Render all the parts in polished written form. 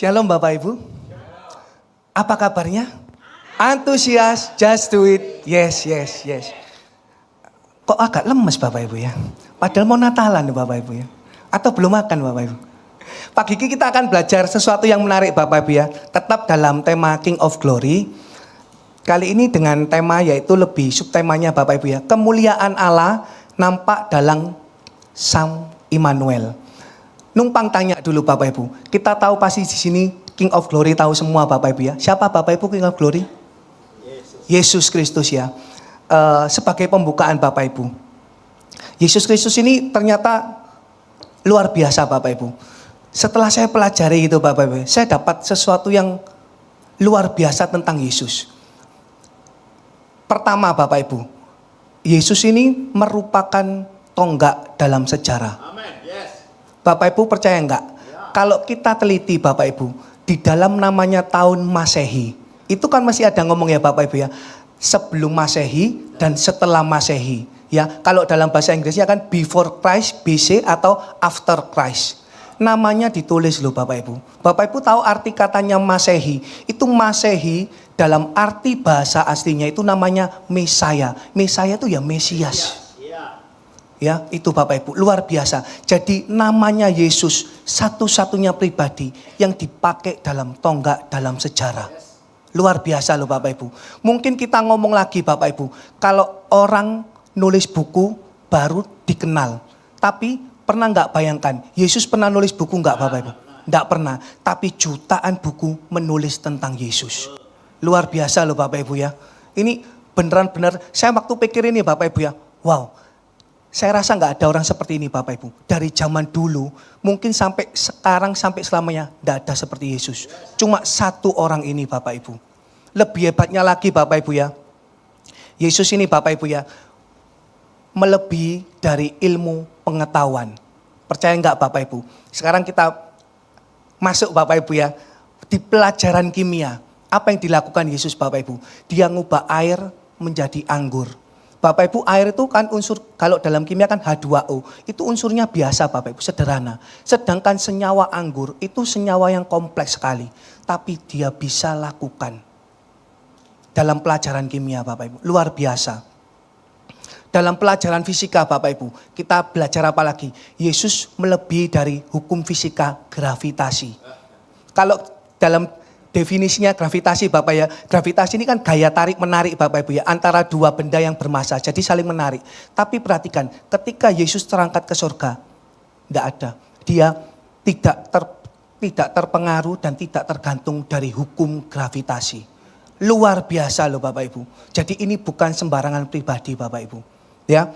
Shalom Bapak Ibu. Apa kabarnya? Antusias, just do it. Yes. Kok agak lemes Bapak Ibu ya? Padahal mau Natalan Bapak Ibu ya. Atau belum makan Bapak Ibu. Pagi ini kita akan belajar sesuatu yang menarik Bapak Ibu ya. Tetap dalam tema King of Glory. Kali ini dengan tema yaitu lebih subtemanya Bapak Ibu ya. Kemuliaan Allah nampak dalam Sang Immanuel. Numpang tanya dulu Bapak Ibu. Kita tahu pasti di sini King of Glory tahu semua Bapak Ibu ya. Siapa Bapak Ibu King of Glory? Yesus Kristus ya. Sebagai pembukaan Bapak Ibu. Yesus Kristus ini ternyata luar biasa Bapak Ibu. Setelah saya pelajari itu Bapak Ibu, saya dapat sesuatu yang luar biasa tentang Yesus. Pertama Bapak Ibu, Yesus ini merupakan tonggak dalam sejarah. Bapak Ibu percaya enggak? Kalau kita teliti Bapak Ibu, di dalam namanya tahun Masehi, itu kan masih ada ngomong ya Bapak Ibu ya, sebelum Masehi dan setelah Masehi. Ya, kalau dalam bahasa Inggrisnya kan before Christ, BC atau after Christ. Namanya ditulis loh Bapak Ibu. Bapak Ibu tahu arti katanya Masehi? Itu Masehi dalam arti bahasa aslinya itu namanya Mesaya. Mesaya itu ya Mesias. Ya, itu Bapak Ibu, luar biasa. Jadi namanya Yesus satu-satunya pribadi yang dipakai dalam tonggak dalam sejarah. Luar biasa loh Bapak Ibu. Mungkin kita ngomong lagi Bapak Ibu, kalau orang nulis buku baru dikenal. Tapi pernah nggak bayangkan, Yesus pernah nulis buku nggak Bapak Ibu? Nggak pernah, tapi jutaan buku menulis tentang Yesus. Luar biasa loh Bapak Ibu ya. Ini beneran-bener, saya waktu pikir ini Bapak Ibu ya, wow. Saya rasa nggak ada orang seperti ini Bapak Ibu. Dari zaman dulu, mungkin sampai sekarang, sampai selamanya, nggak ada seperti Yesus. Cuma satu orang ini Bapak Ibu. Lebih hebatnya lagi Bapak Ibu ya. Yesus ini Bapak Ibu ya, melebihi dari ilmu pengetahuan. Percaya nggak Bapak Ibu? Sekarang kita masuk Bapak Ibu ya, di pelajaran kimia. Apa yang dilakukan Yesus Bapak Ibu? Dia ngubah air menjadi anggur. Bapak Ibu, air itu kan unsur, kalau dalam kimia kan H2O. Itu unsurnya biasa Bapak Ibu, sederhana. Sedangkan senyawa anggur itu senyawa yang kompleks sekali. Tapi dia bisa lakukan dalam pelajaran kimia Bapak Ibu. Luar biasa. Dalam pelajaran fisika Bapak Ibu, kita belajar apa lagi? Yesus melebihi dari hukum fisika gravitasi. Kalau dalam definisinya gravitasi Bapak ya, gravitasi ini kan gaya tarik menarik Bapak Ibu ya, antara dua benda yang bermassa, jadi saling menarik. Tapi perhatikan, ketika Yesus terangkat ke surga, tidak ada. Dia tidak terpengaruh dan tidak tergantung dari hukum gravitasi. Luar biasa loh Bapak Ibu. Jadi ini bukan sembarangan pribadi Bapak Ibu. Ya.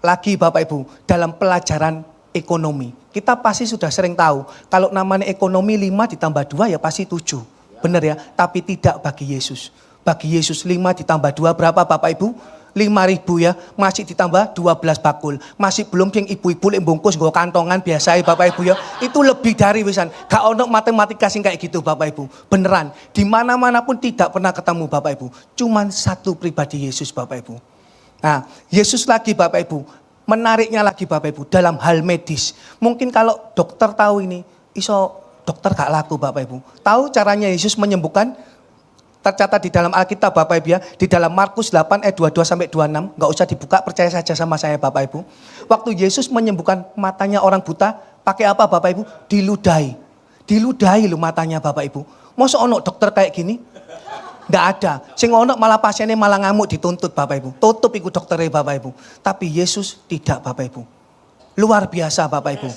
Lagi Bapak Ibu, dalam pelajaran ekonomi. Kita pasti sudah sering tahu, kalau namanya ekonomi 5 ditambah 2 ya pasti 7. Benar ya? Tapi tidak bagi Yesus. Bagi Yesus 5 ditambah 2 berapa Bapak Ibu? 5.000 ya, masih ditambah 12 bakul. Masih belum yang ibu-ibu yang bungkus nggo kantongan biasa ya Bapak Ibu ya. Itu lebih dari wisan. Gak ono matematika sing kayak gitu Bapak Ibu. Beneran, di mana-mana pun tidak pernah ketemu Bapak Ibu. Cuman satu pribadi Yesus Bapak Ibu. Nah, Yesus lagi Bapak Ibu. Menariknya lagi Bapak Ibu dalam hal medis. Mungkin kalau dokter tahu ini, iso dokter gak laku Bapak Ibu. Tahu caranya Yesus menyembuhkan? Tercatat di dalam Alkitab Bapak Ibu ya. Di dalam Markus 8 ayat 22 sampai 26. Gak usah dibuka, percaya saja sama saya Bapak Ibu. Waktu Yesus menyembuhkan matanya orang buta, pakai apa Bapak Ibu? Diludahi. Diludahi loh matanya Bapak Ibu. Masa ono dokter kayak gini? Nggak ada. Sing ono malah pasiennya malah ngamuk dituntut Bapak Ibu. Tutup ikut dokternya Bapak Ibu. Tapi Yesus tidak Bapak Ibu. Luar biasa Bapak Ibu.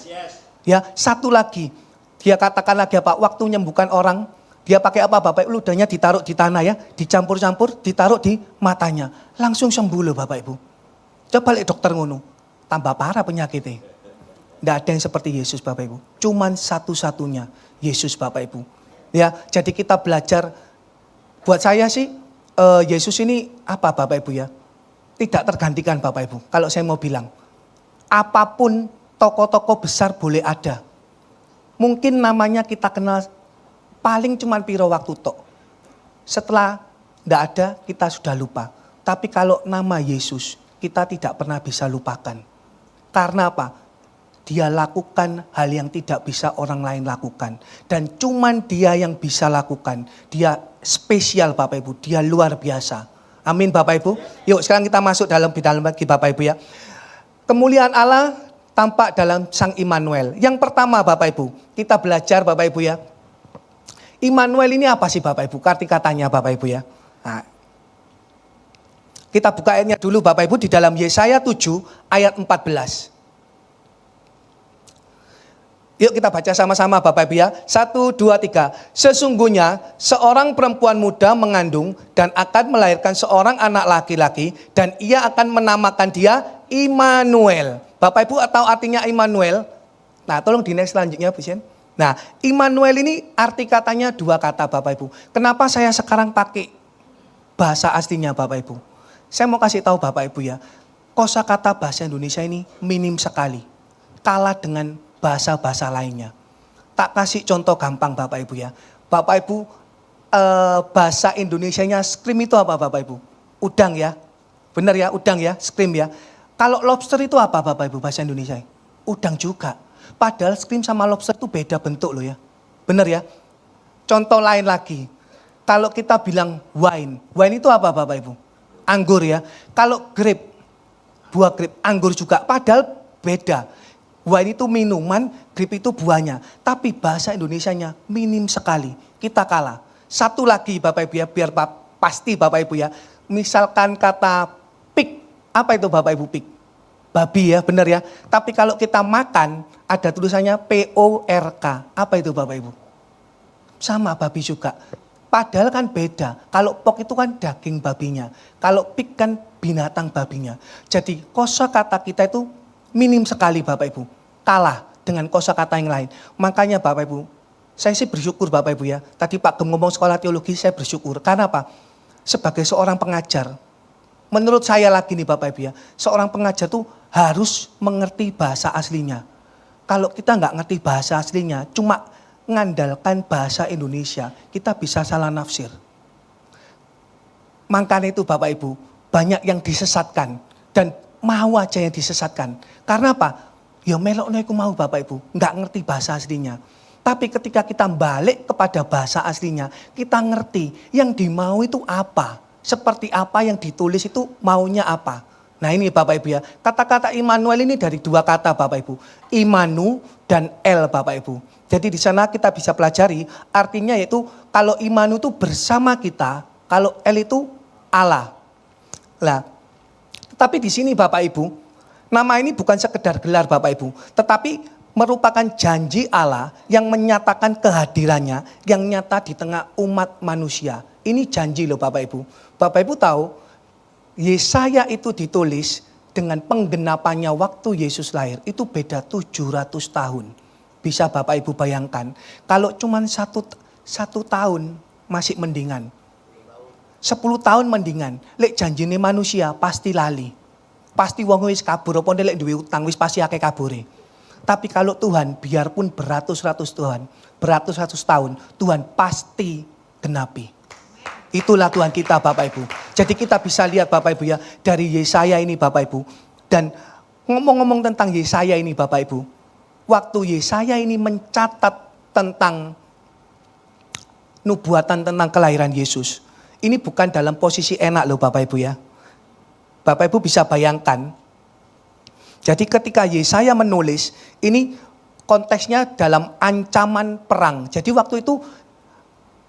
Ya, satu lagi. Dia katakan lagi apa? Waktu menyembuhkan orang, dia pakai apa Bapak Ibu? Ludahnya ditaruh di tanah ya, dicampur-campur, ditaruh di matanya. Langsung sembuh loh Bapak Ibu. Coba lihat dokter ngono. Tambah parah penyakitnya. Nggak ada yang seperti Yesus Bapak Ibu. Cuman satu-satunya Yesus Bapak Ibu. Ya, jadi kita belajar. Buat saya sih, Yesus ini apa Bapak Ibu ya? Tidak tergantikan Bapak Ibu. Kalau saya mau bilang, apapun tokoh-tokoh besar boleh ada. Mungkin namanya kita kenal paling cuman piro waktu tok. Setelah tidak ada, kita sudah lupa. Tapi kalau nama Yesus, kita tidak pernah bisa lupakan. Karena apa? dia lakukan hal yang tidak bisa orang lain lakukan. Dan cuman dia yang bisa lakukan. Dia spesial Bapak Ibu, dia luar biasa. Amin Bapak Ibu. Yuk sekarang kita masuk dalam lagi Bapak Ibu ya. Kemuliaan Allah tampak dalam Sang Immanuel. Yang pertama Bapak Ibu, kita belajar Bapak Ibu ya. Immanuel ini apa sih Bapak Ibu? Arti katanya Bapak Ibu ya. Nah, kita buka ayatnya dulu Bapak Ibu di dalam Yesaya 7 ayat 14. Yuk kita baca sama-sama Bapak Ibu ya. 1, 2, 3. Sesungguhnya seorang perempuan muda mengandung dan akan melahirkan seorang anak laki-laki. Dan ia akan menamakan dia Immanuel. Bapak Ibu tahu artinya Immanuel? Nah tolong di next selanjutnya Bu Sien. Nah Immanuel ini arti katanya 2 kata Bapak Ibu. Kenapa saya sekarang pakai bahasa aslinya Bapak Ibu? Saya mau kasih tahu Bapak Ibu ya. Kosakata bahasa Indonesia ini minim sekali. Kalah dengan bahasa-bahasa lainnya. Tak kasih contoh gampang Bapak Ibu ya. Bapak Ibu bahasa Indonesianya scream itu apa Bapak Ibu? Udang ya. Benar ya udang ya scream ya. Kalau lobster itu apa Bapak Ibu bahasa Indonesia? Udang juga. Padahal scream sama lobster itu beda bentuk loh ya. Benar ya. Contoh lain lagi. Kalau kita bilang wine. Wine itu apa Bapak Ibu? Anggur ya. Kalau grape. Buah grape. Anggur juga. Padahal beda. Wine itu minuman, grape itu buahnya. Tapi bahasa Indonesianya minim sekali. Kita kalah. Satu lagi Bapak Ibu ya, biar pasti Bapak Ibu ya. Misalkan kata pig. Apa itu Bapak Ibu pig? Babi ya, benar ya. Tapi kalau kita makan, ada tulisannya PORK. Apa itu Bapak Ibu? Sama babi juga. Padahal kan beda. Kalau pork itu kan daging babinya. Kalau pig kan binatang babinya. Jadi kosakata kita itu minim sekali Bapak Ibu. Kalah dengan kosakata yang lain. Makanya Bapak Ibu, saya sih bersyukur Bapak Ibu ya. Tadi Pak Gem ngomong sekolah teologi, saya bersyukur. Karena apa? Sebagai seorang pengajar, menurut saya lagi nih Bapak Ibu ya, seorang pengajar tuh harus mengerti bahasa aslinya. Kalau kita nggak ngerti bahasa aslinya, cuma ngandalkan bahasa Indonesia, kita bisa salah nafsir. Makanya itu Bapak Ibu, banyak yang disesatkan. Dan mau aja yang disesatkan. Karena apa? Ya meloknya aku mau Bapak Ibu, nggak ngerti bahasa aslinya. Tapi ketika kita balik kepada bahasa aslinya, kita ngerti yang dimau itu apa. Seperti apa yang ditulis itu maunya apa. Nah ini Bapak Ibu ya, kata-kata Immanuel ini dari 2 kata Bapak Ibu. Immanu dan El Bapak Ibu. Jadi di sana kita bisa pelajari artinya yaitu kalau Immanu itu bersama kita, kalau El itu Allah. Nah, tapi di sini Bapak Ibu, nama ini bukan sekedar gelar Bapak Ibu, tetapi merupakan janji Allah yang menyatakan kehadirannya yang nyata di tengah umat manusia. Ini janji loh Bapak Ibu. Bapak Ibu tahu, Yesaya itu ditulis dengan penggenapannya waktu Yesus lahir. Itu beda 700 tahun. Bisa Bapak Ibu bayangkan, kalau cuma satu tahun masih mendingan. 10 tahun mendingan. Lek janjine manusia pasti lali. Pasti wong wis kabur apa lek duwe utang wis pasti akeh kabure. Tapi kalau Tuhan biarpun beratus-ratus tahun, Tuhan pasti genapi. Itulah Tuhan kita Bapak Ibu. Jadi kita bisa lihat Bapak Ibu ya, dari Yesaya ini Bapak Ibu. Dan ngomong-ngomong tentang Yesaya ini Bapak Ibu. Waktu Yesaya ini mencatat tentang nubuatan tentang kelahiran Yesus. Ini bukan dalam posisi enak loh Bapak Ibu ya. Bapak Ibu bisa bayangkan. Jadi ketika Yesaya menulis, ini konteksnya dalam ancaman perang. Jadi waktu itu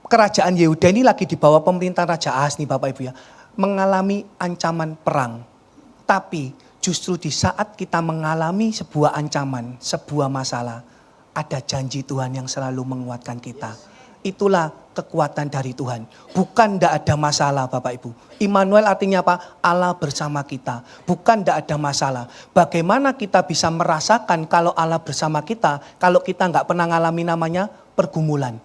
kerajaan Yehuda ini lagi di bawah pemerintahan Raja Ahaz nih Bapak Ibu ya. Mengalami ancaman perang. Tapi justru di saat kita mengalami sebuah ancaman, sebuah masalah, ada janji Tuhan yang selalu menguatkan kita. Itulah kekuatan dari Tuhan. Bukan tidak ada masalah Bapak Ibu. Immanuel artinya apa? Allah bersama kita. Bukan tidak ada masalah. Bagaimana kita bisa merasakan kalau Allah bersama kita, kalau kita nggak pernah ngalami namanya pergumulan.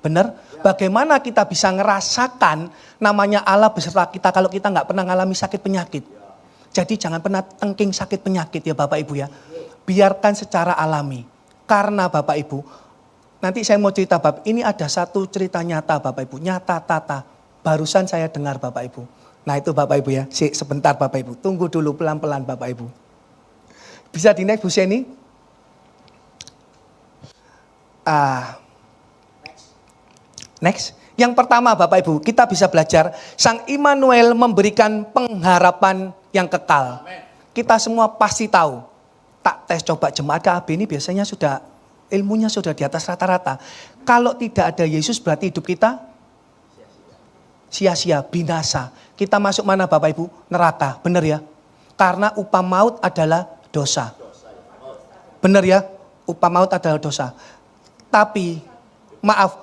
Benar? Bagaimana kita bisa ngerasakan namanya Allah beserta kita kalau kita nggak pernah ngalami sakit penyakit. Jadi jangan pernah tengking sakit penyakit ya Bapak Ibu ya. Biarkan secara alami. Karena Bapak Ibu, nanti saya mau cerita Bapak, ini ada satu cerita nyata Bapak Ibu, nyata tata. Barusan saya dengar Bapak Ibu. Nah itu Bapak Ibu ya, sebentar Bapak Ibu, tunggu dulu pelan-pelan Bapak Ibu. Bisa di next Bu Seni? Next. Yang pertama Bapak Ibu, kita bisa belajar Sang Immanuel memberikan pengharapan yang kekal. Kita semua pasti tahu. Tak tes coba jemaat KAB ini biasanya sudah ilmunya sudah di atas rata-rata. Kalau tidak ada Yesus berarti hidup kita sia-sia, binasa. Kita masuk mana Bapak Ibu? Neraka, benar ya? Karena upah maut adalah dosa. Benar ya? Upah maut adalah dosa. Tapi maaf,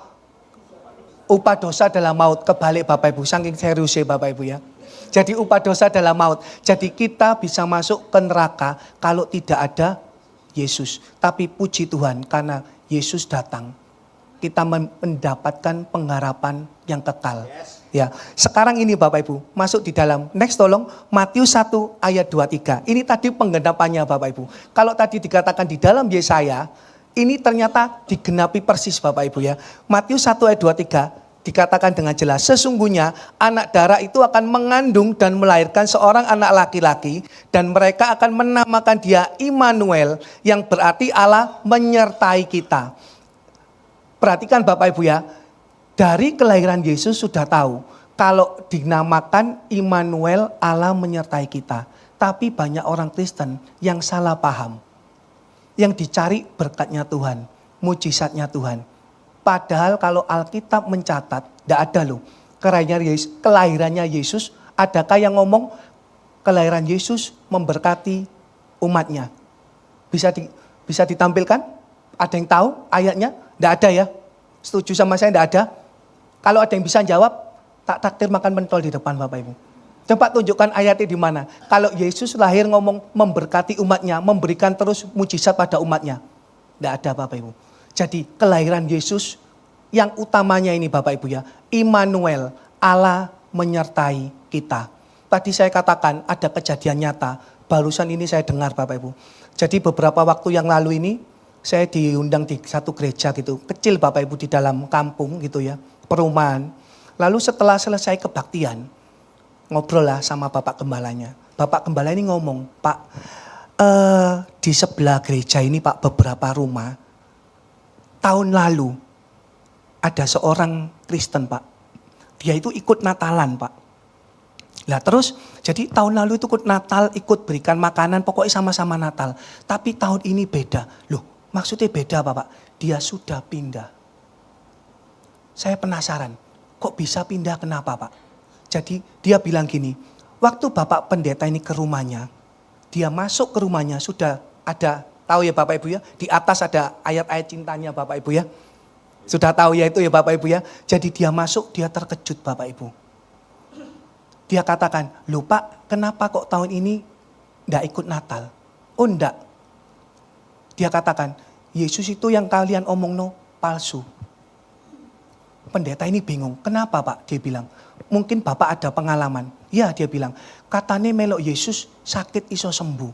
upah dosa adalah maut. Kebalik Bapak Ibu, saking seriusnya Bapak Ibu ya. Jadi upah dosa adalah maut. Jadi kita bisa masuk ke neraka kalau tidak ada Yesus. Tapi puji Tuhan karena Yesus datang. Kita mendapatkan pengharapan yang kekal. Ya, sekarang ini Bapak Ibu, masuk di dalam. Next tolong, Matius 1 ayat 23. Ini tadi penggenapannya Bapak Ibu. Kalau tadi dikatakan di dalam Yesaya, ini ternyata digenapi persis Bapak Ibu ya. Matius 1 ayat 23 dikatakan dengan jelas, sesungguhnya anak darah itu akan mengandung dan melahirkan seorang anak laki-laki dan mereka akan menamakan dia Immanuel yang berarti Allah menyertai kita. Perhatikan Bapak Ibu ya, dari kelahiran Yesus sudah tahu kalau dinamakan Immanuel Allah menyertai kita. Tapi banyak orang Kristen yang salah paham. Yang dicari berkatnya Tuhan, mujizatnya Tuhan. Padahal kalau Alkitab mencatat, tidak ada loh. Kelahirannya Yesus, adakah yang ngomong kelahiran Yesus memberkati umatnya? Bisa ditampilkan? Ada yang tahu ayatnya? Tidak ada ya? Setuju sama saya tidak ada? Kalau ada yang bisa jawab, tak takdir makan pentol di depan Bapak Ibu. Coba tunjukkan ayatnya di mana. Kalau Yesus lahir ngomong memberkati umatnya, memberikan terus mujizat pada umatnya. Tidak ada Bapak Ibu. Jadi kelahiran Yesus yang utamanya ini Bapak Ibu ya. Immanuel, Allah menyertai kita. Tadi saya katakan ada kejadian nyata. Barusan ini saya dengar Bapak Ibu. Jadi beberapa waktu yang lalu ini saya diundang di satu gereja gitu. Kecil Bapak Ibu di dalam kampung gitu ya. Perumahan. Lalu setelah selesai kebaktian, ngobrol lah sama Bapak Gembalanya. Bapak Gembala ini ngomong, Pak, di sebelah gereja ini Pak beberapa rumah, tahun lalu ada seorang Kristen Pak. Dia itu ikut Natalan Pak. Nah terus jadi tahun lalu itu ikut Natal, ikut berikan makanan, pokoknya sama-sama Natal. Tapi tahun ini beda. Loh maksudnya beda Pak? Dia sudah pindah. Saya penasaran, kok bisa pindah kenapa Pak? Jadi dia bilang gini, waktu Bapak pendeta ini ke rumahnya, dia masuk ke rumahnya sudah ada, tahu ya Bapak Ibu ya, di atas ada ayat-ayat cintanya Bapak Ibu ya. Sudah tahu ya itu ya Bapak Ibu ya. Jadi dia masuk, dia terkejut Bapak Ibu. Dia katakan, loh Pak, kenapa kok tahun ini enggak ikut Natal? Oh enggak. Dia katakan, Yesus itu yang kalian omong no palsu. Pendeta ini bingung, kenapa Pak? Dia bilang, mungkin Bapak ada pengalaman. Ya dia bilang, katanya melok Yesus sakit iso sembuh.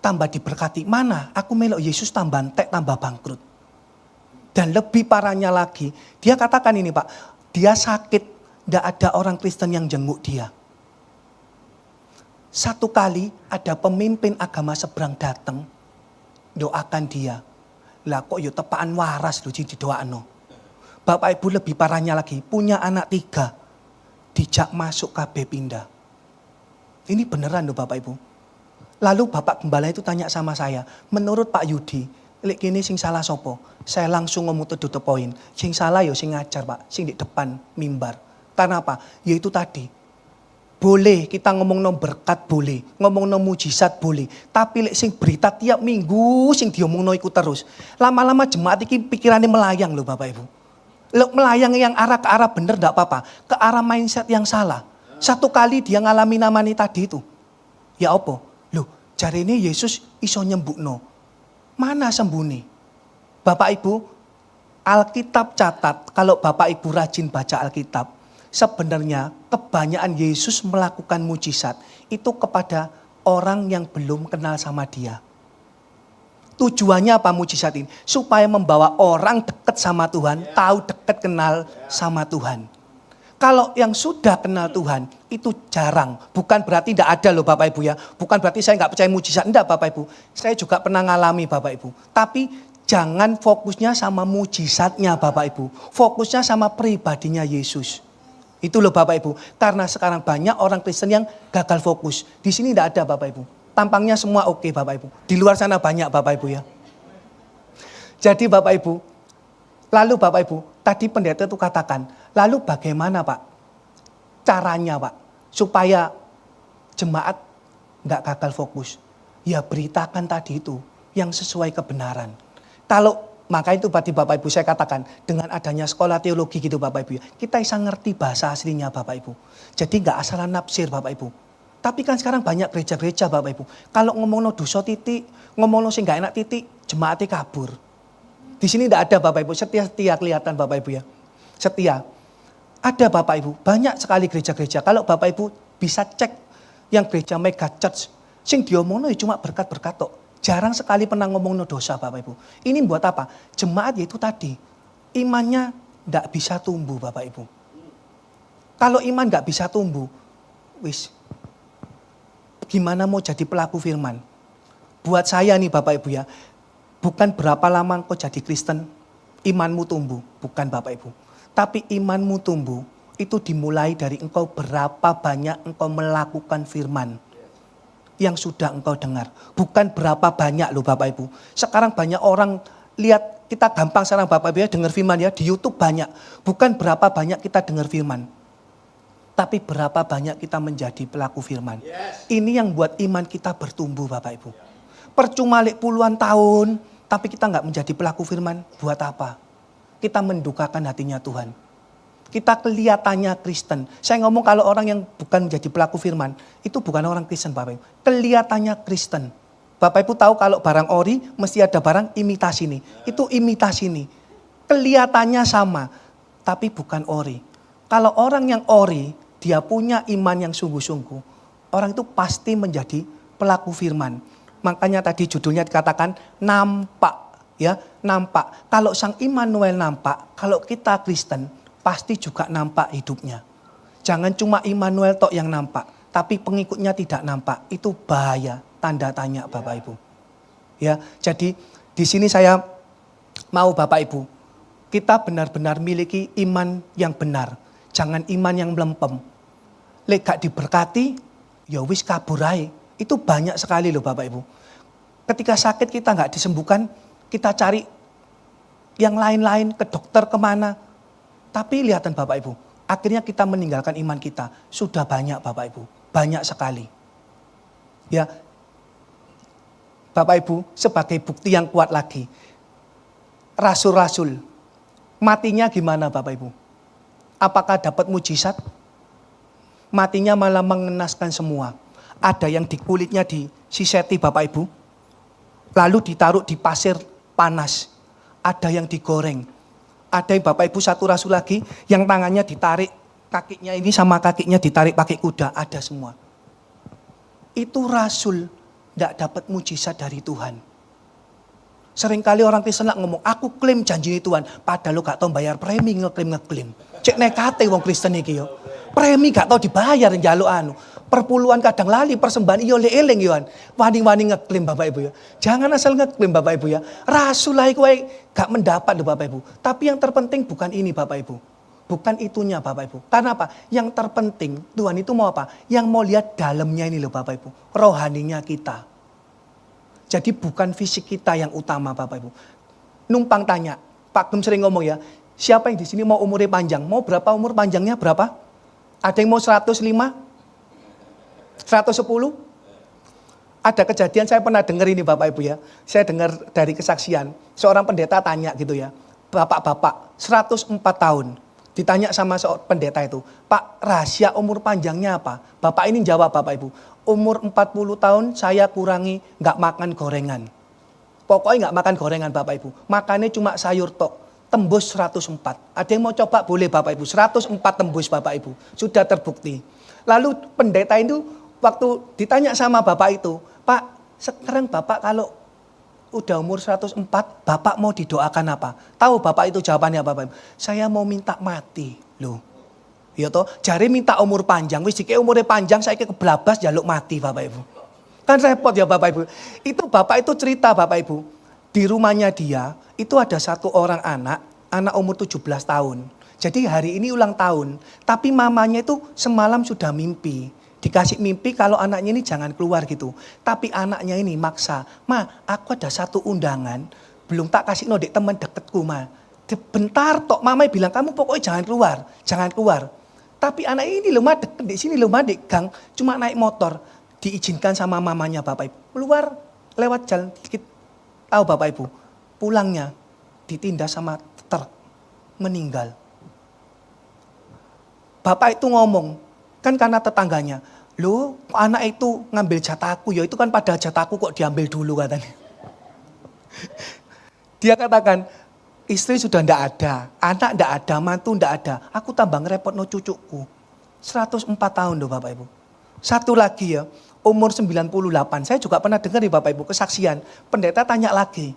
Tambah diberkati, mana aku melok Yesus tambah entek, tambah bangkrut. Dan lebih parahnya lagi, dia katakan ini Pak, dia sakit, tidak ada orang Kristen yang jenguk dia. Satu kali ada pemimpin agama seberang datang, doakan dia. Lah kok yo tepaan waras loh jadi doaano. Bapak Ibu lebih parahnya lagi, punya anak 3, dijak masuk KB pindah. Ini beneran loh Bapak Ibu. Lalu Bapak Gembala itu tanya sama saya, menurut Pak Yudi, lek gini sing salah sopo? Saya langsung ngomong to the point, sing salah yo sing ngajar Pak, sing di depan mimbar. Karena apa? Yaitu tadi, boleh kita ngomong no berkat boleh, ngomong no mujizat boleh. Tapi lek sing berita tiap minggu sing diomong no iku terus. Lama-lama jemaat iki pikirannya melayang loh Bapak Ibu. Melayang yang arah ke arah bener enggak apa-apa, ke arah mindset yang salah. Satu kali dia ngalami namanya tadi itu. Ya apa? Loh, jari ini Yesus iso nyembukno. Mana sembunyi? Bapak Ibu, Alkitab catat kalau Bapak Ibu rajin baca Alkitab, sebenarnya kebanyakan Yesus melakukan mujizat itu kepada orang yang belum kenal sama dia. Tujuannya apa mujizat ini? Supaya membawa orang dekat sama Tuhan, tahu dekat kenal sama Tuhan. Kalau yang sudah kenal Tuhan, itu jarang. Bukan berarti tidak ada loh Bapak Ibu ya. Bukan berarti saya nggak percaya mujizat. Enggak Bapak Ibu. Saya juga pernah ngalami Bapak Ibu. Tapi Jangan fokusnya sama mujizatnya Bapak Ibu. Fokusnya sama pribadinya Yesus. Itu loh Bapak Ibu. Karena sekarang banyak orang Kristen yang gagal fokus. Di sini tidak ada Bapak Ibu. Tampangnya semua oke Bapak Ibu. Di luar sana banyak Bapak Ibu ya. Jadi Bapak Ibu. Lalu Bapak Ibu. Tadi pendeta itu katakan. Lalu bagaimana Pak? Caranya Pak. Supaya jemaat nggak gagal fokus. Ya beritakan tadi itu. Yang sesuai kebenaran. Kalau maka itu tadi Bapak Ibu saya katakan dengan adanya sekolah teologi gitu Bapak Ibu ya, kita bisa ngerti bahasa aslinya Bapak Ibu. Jadi nggak asalan nafsir Bapak Ibu. Tapi kan sekarang banyak gereja-gereja Bapak Ibu. Kalau ngomong no dosa titik, ngomong no sing nggak enak titik, jemaatnya kabur. Di sini tidak ada Bapak Ibu, setia kelihatan Bapak Ibu ya. Setia. Ada Bapak Ibu, banyak sekali gereja-gereja. Kalau Bapak Ibu bisa cek yang gereja mega church, sing diomongno ya cuma berkat-berkat tok. Jarang sekali pernah ngomong no dosa Bapak Ibu. Ini buat apa? Jemaat yaitu tadi. Imannya tidak bisa tumbuh Bapak Ibu. Kalau iman tidak bisa tumbuh. Gimana mau jadi pelaku firman? Buat saya nih Bapak Ibu ya. Bukan berapa lama engkau jadi Kristen. Imanmu tumbuh. Bukan Bapak Ibu. Tapi imanmu tumbuh. Itu dimulai dari engkau berapa banyak engkau melakukan firman. Yang sudah engkau dengar. Bukan berapa banyak loh Bapak Ibu. Sekarang banyak orang lihat kita gampang sekarang Bapak Ibu ya dengar firman ya. Di YouTube banyak. Bukan berapa banyak kita dengar firman. Tapi berapa banyak kita menjadi pelaku firman. Yes. Ini yang buat iman kita bertumbuh Bapak Ibu. Percuma puluhan tahun. Tapi kita nggak menjadi pelaku firman. Buat apa? Kita mendukakan hatinya Tuhan. Kita kelihatannya Kristen. Saya ngomong kalau orang yang bukan menjadi pelaku firman, itu bukan orang Kristen Bapak Ibu. Kelihatannya Kristen. Bapak Ibu tahu kalau barang ori, mesti ada barang imitasi nih. Itu imitasi nih. Kelihatannya sama, tapi bukan ori. Kalau orang yang ori, dia punya iman yang sungguh-sungguh. Orang itu pasti menjadi pelaku firman. Makanya tadi judulnya dikatakan nampak. Ya, nampak. Kalau Sang Immanuel nampak, kalau kita Kristen, pasti juga nampak hidupnya. Jangan cuma Immanuel tok yang nampak. Tapi pengikutnya tidak nampak. Itu bahaya. Tanda tanya Bapak Ibu. Ya, jadi di sini saya mau Bapak Ibu. Kita benar-benar miliki iman yang benar. Jangan iman yang melempem. Lek gak diberkati, ya wis kabur ae. Itu banyak sekali loh Bapak Ibu. Ketika sakit kita gak disembuhkan, kita cari yang lain-lain ke dokter kemana. Tapi lihatan Bapak Ibu, akhirnya kita meninggalkan iman kita. Sudah banyak Bapak Ibu, banyak sekali. Ya, Bapak Ibu sebagai bukti yang kuat lagi. Rasul-rasul, matinya gimana Bapak Ibu? Apakah dapat mujizat? Matinya malah mengenaskan semua. Ada yang di kulitnya disiseti Bapak Ibu. Lalu ditaruh di pasir panas. Ada yang digoreng. Ada yang Bapak Ibu satu rasul lagi yang tangannya ditarik kakinya ini sama kakinya ditarik pakai kuda. Ada semua. Itu rasul tidak dapat mujizat dari Tuhan. Seringkali orang Kristen ngomong, aku klaim janji Tuhan. Padahal lo gak tahu bayar premi ngeklaim. Cek nekate wong Kristen iki yo. Premi gak tahu dibayar njaluk anu. Perpuluhan kadang lali persembahan iyo le-eling yoan. Wani-wani ngeklaim Bapak Ibu ya. Jangan asal ngeklaim Bapak Ibu ya. Rasul lah kowe gak mendapat loh Bapak Ibu. Tapi yang terpenting bukan ini Bapak Ibu. Bukan itunya Bapak Ibu. Karena apa? Yang terpenting Tuhan itu mau apa? Yang mau lihat dalamnya ini loh Bapak Ibu. Rohaninya kita. Jadi bukan fisik kita yang utama Bapak Ibu. Numpang tanya. Pak Gem sering ngomong ya. Siapa yang di sini mau umurnya panjang? Mau berapa umur panjangnya berapa? Ada yang mau 105? 110? Ada kejadian saya pernah dengar ini Bapak Ibu ya. Saya dengar dari kesaksian. Seorang pendeta tanya gitu ya. Bapak-bapak 104 tahun. Ditanya sama seorang pendeta itu. Pak rahasia umur panjangnya apa? Bapak ini jawab Bapak Ibu. Umur 40 tahun saya kurangi gak makan gorengan. Pokoknya gak makan gorengan Bapak Ibu. Makannya cuma sayur tok. Tembus 104. Ada yang mau coba boleh Bapak Ibu. 104 tembus Bapak Ibu. Sudah terbukti. Lalu pendeta itu waktu ditanya sama Bapak itu, Pak sekarang Bapak kalau udah umur 104, Bapak mau didoakan apa? Tahu Bapak itu jawabannya Bapak Ibu? Saya mau minta mati. Loh. Ya toh, jari minta umur panjang. Wis dike umurnya panjang saya keblabas jaluk mati Bapak Ibu. Kan repot ya Bapak Ibu. Itu Bapak itu cerita Bapak Ibu. Di rumahnya dia, itu ada satu orang anak umur 17 tahun. Jadi hari ini ulang tahun, tapi mamanya itu semalam sudah mimpi. Dikasih mimpi kalau anaknya ini jangan keluar gitu. Tapi anaknya ini maksa, "Ma, aku ada satu undangan, belum tak kasih dek teman deketku, Ma. Bentar tok, mama bilang kamu pokoknya jangan keluar, jangan keluar." Tapi anak ini loh, Ma, deket di sini loh, Ma, di gang, cuma naik motor. Diizinkan sama mamanya Bapak Ibu. Keluar lewat jalan dikit. Tahu Bapak Ibu, pulangnya ditindas sama truk, meninggal. Bapak itu ngomong, kan karena tetangganya, "Loh, anak itu ngambil jatahku, ya itu kan pada jatahku kok diambil dulu," katanya. Dia katakan, "Istri sudah ndak ada, anak ndak ada, mantu ndak ada. Aku tambah ngerepot no cucuku." 104 tahun loh Bapak Ibu. Satu lagi ya, umur 98. Saya juga pernah dengar ya Bapak Ibu kesaksian. Pendeta tanya lagi,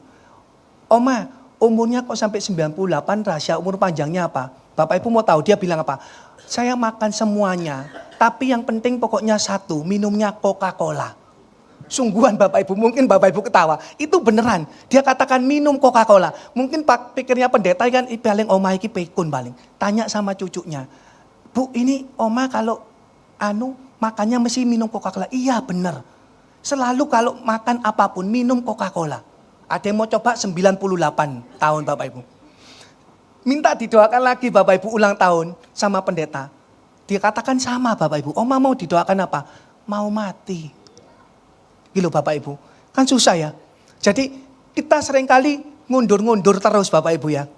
"Oma, umurnya kok sampai 98, rahasia umur panjangnya apa?" Bapak Ibu mau tahu dia bilang apa? "Saya makan semuanya, tapi yang penting pokoknya satu, minumnya Coca-Cola." Sungguhan Bapak Ibu, mungkin Bapak Ibu ketawa. Itu beneran. Dia katakan minum Coca-Cola. Mungkin pikirnya pendeta kan paling oma iki pekun paling. Tanya sama cucunya, "Bu, ini oma kalau makannya mesti minum Coca-Cola." "Iya bener. Selalu kalau makan apapun minum Coca-Cola." Ada yang mau coba 98 tahun Bapak Ibu. Minta didoakan lagi Bapak Ibu ulang tahun sama pendeta. Dia katakan sama Bapak Ibu. "Oma mau didoakan apa?" "Mau mati." Gitu Bapak Ibu. Kan susah ya. Jadi kita seringkali ngundur-ngundur terus Bapak Ibu ya.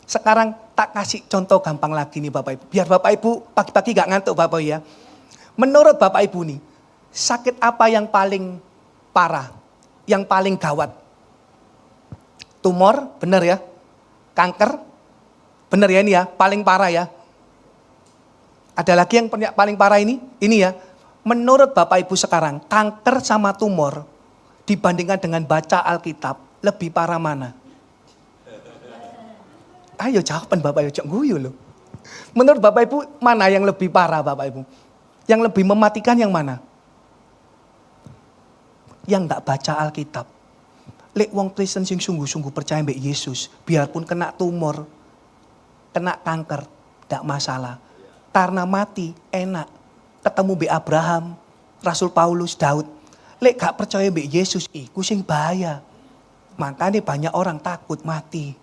Sekarang tak kasih contoh gampang lagi nih Bapak Ibu. Biar Bapak Ibu pagi-pagi gak ngantuk Bapak Ibu ya. Menurut Bapak Ibu nih, sakit apa yang paling parah? Yang paling gawat? Tumor, benar ya? Kanker, benar ya ini ya? Paling parah ya? Ada lagi yang paling parah ini? Ini ya. Menurut Bapak Ibu sekarang, kanker sama tumor dibandingkan dengan baca Alkitab, lebih parah mana? Ayo jawaban Bapak Ibu, jangan guyu loh. Menurut Bapak Ibu, mana yang lebih parah Bapak Ibu? Yang lebih mematikan yang mana? Yang gak baca Alkitab. Lek wong Kristen sing sungguh-sungguh percaya mbek Yesus, biarpun kena tumor, kena kanker, gak masalah. Karena mati enak. Ketemu mbek Abraham, Rasul Paulus, Daud. Lek gak percaya mbek Yesus, iku sing bahaya. Makanya banyak orang takut mati.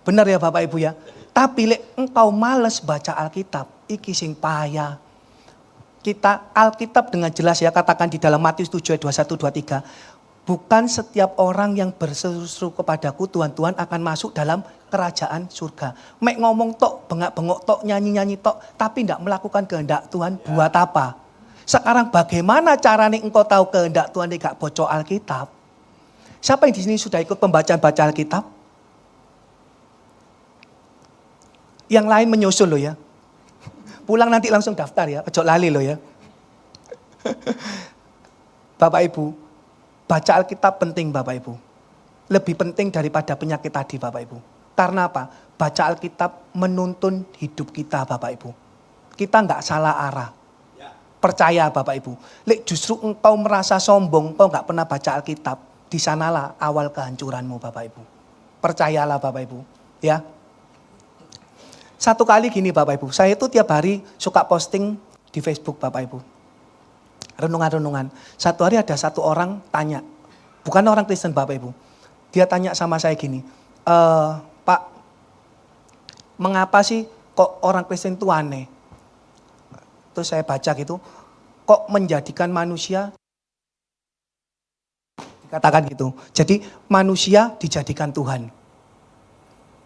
Benar ya Bapak Ibu ya? Tapi lek engkau males baca Alkitab, iki sing payah. Kita Alkitab dengan jelas ya katakan di dalam Matius 7 ayat 21-23. "Bukan setiap orang yang berseru kepadaku Tuhan, Tuhan akan masuk dalam kerajaan surga." Mek ngomong tok, bengak-bengok tok, nyanyi-nyanyi tok, tapi tidak melakukan kehendak Tuhan, buat apa? Sekarang bagaimana caranya engkau tahu kehendak Tuhan tidak bocor Alkitab? Siapa yang di sini sudah ikut pembacaan baca Alkitab? Yang lain menyusul loh ya. Pulang nanti langsung daftar ya, ojo lali loh ya. Bapak Ibu, baca Alkitab penting Bapak Ibu. Lebih penting daripada penyakit tadi Bapak Ibu. Karena apa? Baca Alkitab menuntun hidup kita Bapak Ibu. Kita enggak salah arah. Percaya Bapak Ibu. Lek justru engkau merasa sombong, engkau enggak pernah baca Alkitab. Di sanalah awal kehancuranmu Bapak Ibu. Percayalah Bapak Ibu. Ya. Satu kali gini Bapak Ibu. Saya itu tiap hari suka posting di Facebook Bapak Ibu. Renungan-renungan. Satu hari ada satu orang tanya. Bukan orang Kristen Bapak Ibu. Dia tanya sama saya gini. "Pak, mengapa sih kok orang Kristen itu aneh?" Terus saya baca gitu. Kok menjadikan manusia, dikatakan gitu. Jadi manusia dijadikan Tuhan.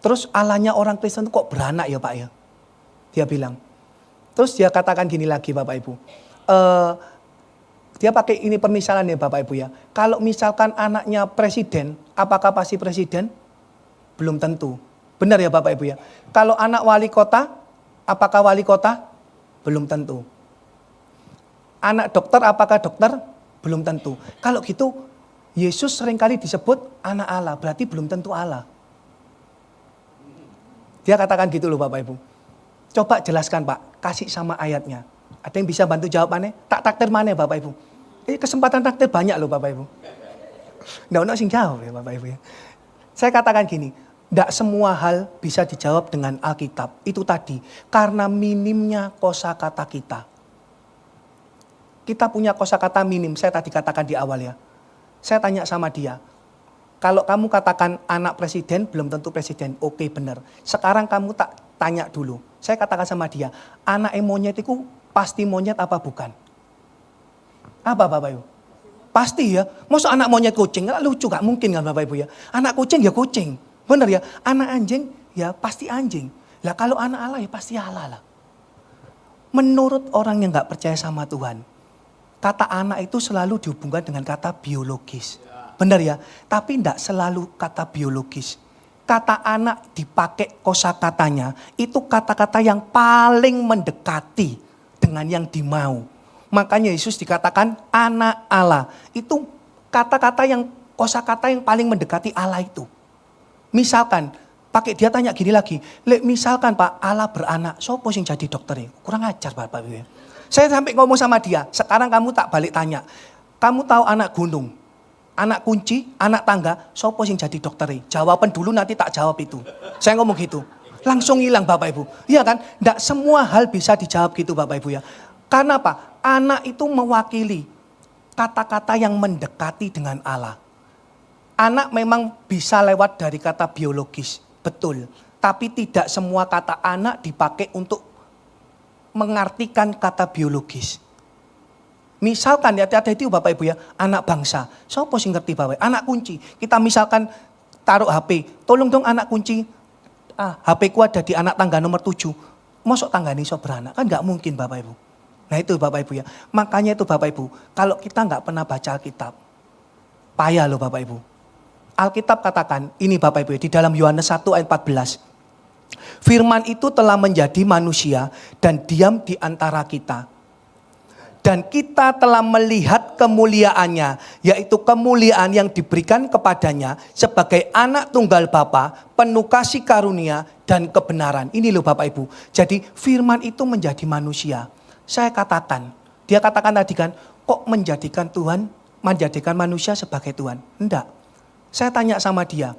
Terus Allahnya orang Kristen itu kok beranak ya Pak ya? Dia bilang. Terus dia katakan gini lagi Bapak Ibu. Dia pakai ini permisalan ya Bapak Ibu ya. Kalau misalkan anaknya presiden, apakah pasti presiden? Belum tentu. Benar ya Bapak Ibu ya. Kalau anak wali kota, apakah wali kota? Belum tentu. Anak dokter, apakah dokter? Belum tentu. Kalau gitu, Yesus seringkali disebut anak Allah, berarti belum tentu Allah. Dia katakan gitu loh Bapak Ibu. Coba jelaskan Pak, kasih sama ayatnya. Ada yang bisa bantu jawabannya? Tak takdir mana Bapak Ibu? Kesempatan takdir banyak loh Bapak Ibu. Nggak ono sing jawab ya Bapak Ibu ya. Saya katakan gini, tidak semua hal bisa dijawab dengan Alkitab. Itu tadi, karena minimnya kosakata kita. Kita punya kosakata minim, saya tadi katakan di awal ya. Saya tanya sama dia, kalau kamu katakan anak presiden, belum tentu presiden. Oke, benar. Sekarang kamu tak tanya dulu. Saya katakan sama dia, anak monyet itu pasti monyet apa bukan? Apa Bapak Ibu? Pasti ya. Masa anak monyet kucing? Lucu, gak mungkin kan Bapak Ibu ya. Anak kucing ya kucing. Benar ya. Anak anjing ya pasti anjing. Lah kalau anak Allah ya pasti Allah lah. Menurut orang yang gak percaya sama Tuhan, kata anak itu selalu dihubungkan dengan kata biologis. Benar ya. Tapi tidak selalu kata biologis. Kata anak dipakai kosakatanya itu kata-kata yang paling mendekati dengan yang dimau. Makanya Yesus dikatakan anak Allah. Itu kata-kata yang kosakata yang paling mendekati Allah itu. Misalkan, pakai dia tanya gini lagi. Misalkan Pak Allah beranak, sopo sing jadi dokternya? Kurang ajar Bapak Ibu. Saya sampai ngomong sama dia, sekarang kamu tak balik tanya. Kamu tahu anak gunung, anak kunci, anak tangga, sopo sing jadi dokternya? Jawaban dulu nanti tak jawab itu. Saya ngomong gitu. Langsung hilang Bapak Ibu. Iya kan? Tidak semua hal bisa dijawab gitu Bapak Ibu ya. Karena apa? Anak itu mewakili kata-kata yang mendekati dengan Allah. Anak memang bisa lewat dari kata biologis, betul. Tapi tidak semua kata anak dipakai untuk mengartikan kata biologis. Misalkan ya, ada itu Bapak Ibu ya, anak bangsa. Siapa sih ngerti Bapak? Anak kunci. Kita misalkan taruh HP, tolong dong anak kunci. HP ku ada di anak tangga nomor 7. Mosok tangga ini so beranak? Kan gak mungkin Bapak Ibu. Nah itu Bapak Ibu ya. Makanya itu Bapak Ibu, kalau kita nggak pernah baca Alkitab, payah loh Bapak Ibu. Alkitab katakan, ini Bapak Ibu ya, di dalam Yohanes 1 ayat 14. Firman itu telah menjadi manusia dan diam di antara kita. Dan kita telah melihat kemuliaannya, yaitu kemuliaan yang diberikan kepadanya sebagai anak tunggal Bapa, penuh kasih karunia dan kebenaran. Ini loh Bapak Ibu. Jadi firman itu menjadi manusia. Saya katakan, dia katakan tadi kan, kok menjadikan Tuhan, menjadikan manusia sebagai Tuhan? Enggak. Saya tanya sama dia,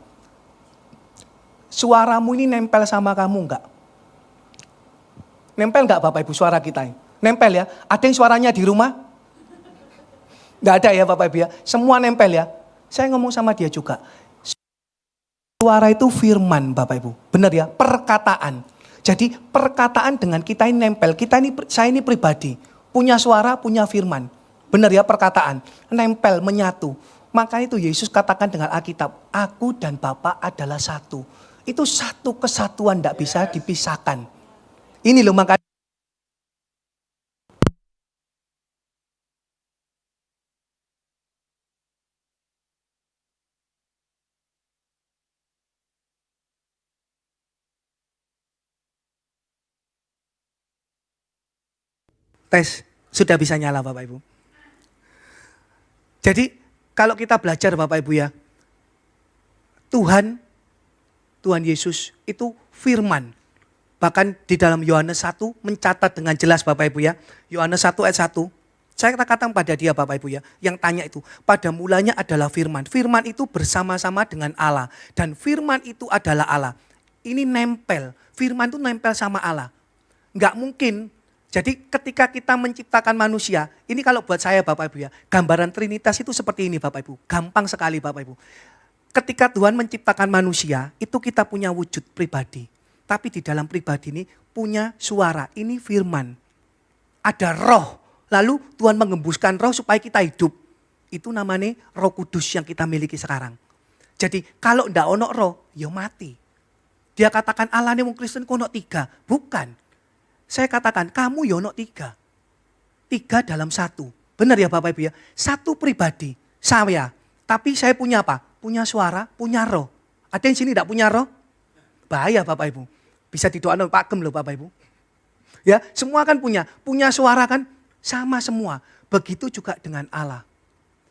suaramu ini nempel sama kamu enggak? Nempel enggak Bapak Ibu suara kita ini? Nempel ya? Ada yang suaranya di rumah? Enggak ada ya Bapak Ibu ya? Semua nempel ya? Saya ngomong sama dia juga. Suara itu firman Bapak Ibu. Benar ya? Perkataan. Jadi perkataan dengan kita ini nempel. Saya ini pribadi. Punya suara, punya firman. Benar ya perkataan. Nempel, menyatu. Maka itu Yesus katakan dengan Alkitab. Aku dan Bapa adalah satu. Itu satu kesatuan tidak bisa dipisahkan. Ini loh makanya. Tes, sudah bisa nyala Bapak Ibu. Jadi kalau kita belajar Bapak Ibu ya, Tuhan Yesus itu firman. Bahkan di dalam Yohanes 1 mencatat dengan jelas Bapak Ibu ya. Yohanes 1 ayat 1. Saya katakan pada dia Bapak Ibu ya, yang tanya itu, pada mulanya adalah firman. Firman itu bersama-sama dengan Allah. Dan firman itu adalah Allah. Ini nempel, firman itu nempel sama Allah. Enggak mungkin. Jadi ketika kita menciptakan manusia, ini kalau buat saya Bapak Ibu ya, gambaran Trinitas itu seperti ini Bapak Ibu. Gampang sekali Bapak Ibu. Ketika Tuhan menciptakan manusia, itu kita punya wujud pribadi. Tapi di dalam pribadi ini punya suara, ini firman. Ada roh, lalu Tuhan mengembuskan roh supaya kita hidup. Itu namanya Roh Kudus yang kita miliki sekarang. Jadi kalau ndak ono roh, ya mati. Dia katakan Allah ini wong Kristen kono 3, bukan. Saya katakan, kamu yono 3. 3 dalam 1. Benar ya Bapak Ibu ya? 1 pribadi, saya. Tapi saya punya apa? Punya suara, punya roh. Ada yang sini tidak punya roh? Bahaya Bapak Ibu. Bisa didoakan pakem loh Bapak Ibu. Ya, semua kan punya suara kan? Sama semua. Begitu juga dengan Allah.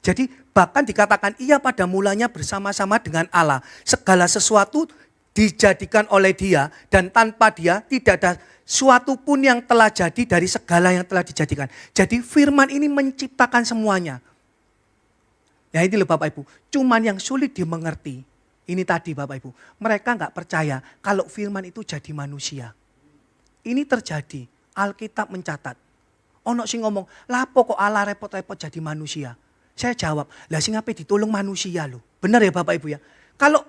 Jadi bahkan dikatakan ia pada mulanya bersama-sama dengan Allah. Segala sesuatu dijadikan oleh dia dan tanpa dia tidak ada suatu pun yang telah jadi dari segala yang telah dijadikan. Jadi firman ini menciptakan semuanya. Ya ini loh Bapak Ibu, cuman yang sulit dimengerti, ini tadi Bapak Ibu, mereka nggak percaya kalau firman itu jadi manusia. Ini terjadi, Alkitab mencatat. Ono sing ngomong, lapo kok Allah repot-repot jadi manusia? Saya jawab, lah sing ape ditolong manusia loh. Benar ya Bapak Ibu ya? Kalau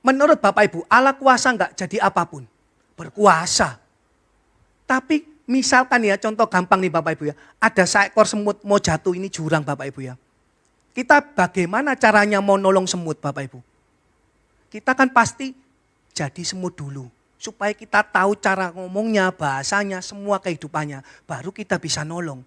menurut Bapak Ibu, Allah kuasa nggak jadi apapun? Berkuasa. Tapi misalkan ya, contoh gampang nih Bapak Ibu ya. Ada seekor semut mau jatuh, ini jurang Bapak Ibu ya. Kita bagaimana caranya mau nolong semut Bapak Ibu? Kita kan pasti jadi semut dulu. Supaya kita tahu cara ngomongnya, bahasanya, semua kehidupannya. Baru kita bisa nolong.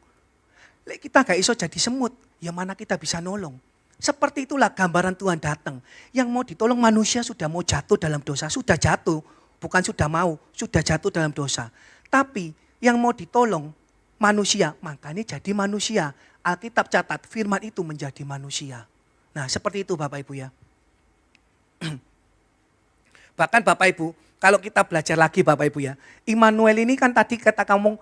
Lek kita gak iso jadi semut, ya mana kita bisa nolong. Seperti itulah gambaran Tuhan datang. Yang mau ditolong manusia sudah mau jatuh dalam dosa. Sudah jatuh, bukan sudah mau, sudah jatuh dalam dosa. Tapi yang mau ditolong manusia, makanya jadi manusia. Alkitab catat firman itu menjadi manusia. Nah seperti itu Bapak Ibu ya. Bahkan Bapak Ibu, kalau kita belajar lagi Bapak Ibu ya, Immanuel ini kan tadi kata kamu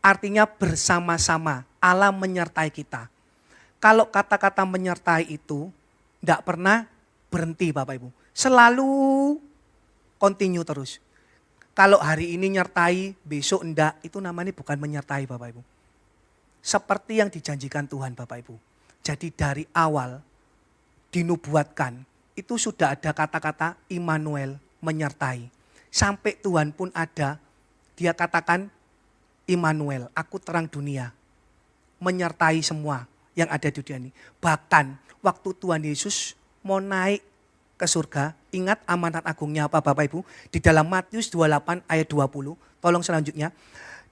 artinya bersama-sama, Allah menyertai kita. Kalau kata-kata menyertai itu tidak pernah berhenti Bapak Ibu. Selalu continue terus. Kalau hari ini nyertai, besok enggak, itu namanya bukan menyertai Bapak Ibu. Seperti yang dijanjikan Tuhan Bapak Ibu. Jadi dari awal dinubuatkan, itu sudah ada kata-kata Immanuel menyertai. Sampai Tuhan pun ada, dia katakan Immanuel, aku terang dunia. Menyertai semua yang ada di dunia ini. Bahkan waktu Tuhan Yesus mau naik ke surga, ingat amanat agungnya apa Bapak Ibu? Di dalam Matius 28 ayat 20, tolong selanjutnya.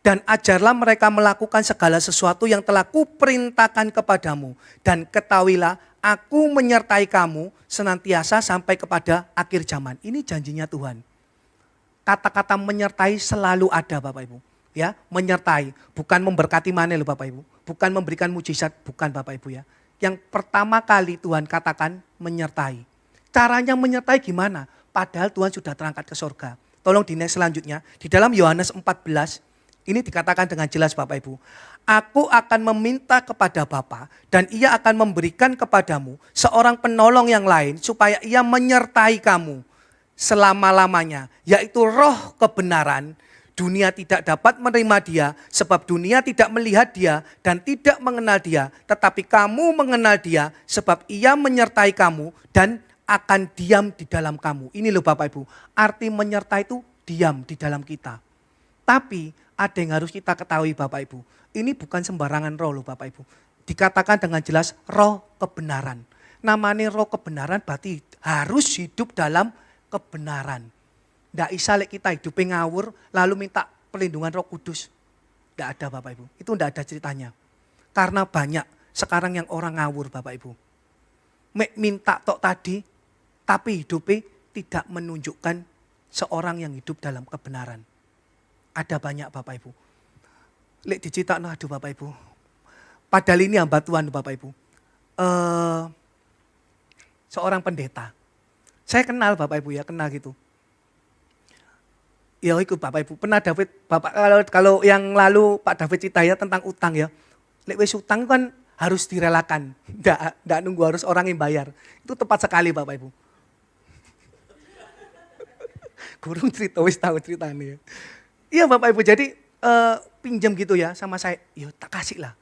Dan ajarlah mereka melakukan segala sesuatu yang telah kuperintahkan kepadamu. Dan ketahuilah, aku menyertai kamu senantiasa sampai kepada akhir zaman. Ini janjinya Tuhan. Kata-kata menyertai selalu ada Bapak Ibu. Ya, menyertai, bukan memberkati mana loh Bapak Ibu. Bukan memberikan mujizat, bukan Bapak Ibu ya. Yang pertama kali Tuhan katakan menyertai. Caranya menyertai gimana? Padahal Tuhan sudah terangkat ke surga. Tolong di next selanjutnya. Di dalam Yohanes 14, ini dikatakan dengan jelas Bapak Ibu. Aku akan meminta kepada Bapa dan ia akan memberikan kepadamu seorang penolong yang lain supaya ia menyertai kamu selama-lamanya, yaitu roh kebenaran. Dunia tidak dapat menerima dia sebab dunia tidak melihat dia dan tidak mengenal dia. Tetapi kamu mengenal dia sebab ia menyertai kamu dan akan diam di dalam kamu. Ini loh Bapak Ibu, arti menyertai itu diam di dalam kita. Tapi ada yang harus kita ketahui Bapak Ibu, ini bukan sembarangan roh loh Bapak Ibu. Dikatakan dengan jelas roh kebenaran. Namanya roh kebenaran berarti harus hidup dalam kebenaran. Tidak bisa kita hidup ngawur lalu minta perlindungan Roh Kudus. Tidak ada Bapak Ibu. Itu tidak ada ceritanya. Karena banyak sekarang yang orang ngawur Bapak Ibu. Minta tok tadi tapi hidupnya tidak menunjukkan seorang yang hidup dalam kebenaran. Ada banyak Bapak Ibu. Lek diceritakan aduh Bapak Ibu. Padahal ini hamba Tuhan Bapak Ibu. Seorang pendeta. Saya kenal Bapak Ibu ya, kenal gitu. Ya ikut Bapak Ibu, pernah David, Bapak kalau yang lalu Pak David cerita ya tentang utang ya. Lek wis utang kan harus direlakan, enggak nunggu harus orang yang bayar. Itu tepat sekali Bapak Ibu. Gurung cerita, wis tahu ceritanya. Iya Bapak Ibu, jadi pinjam gitu ya sama saya, ya tak kasih lah.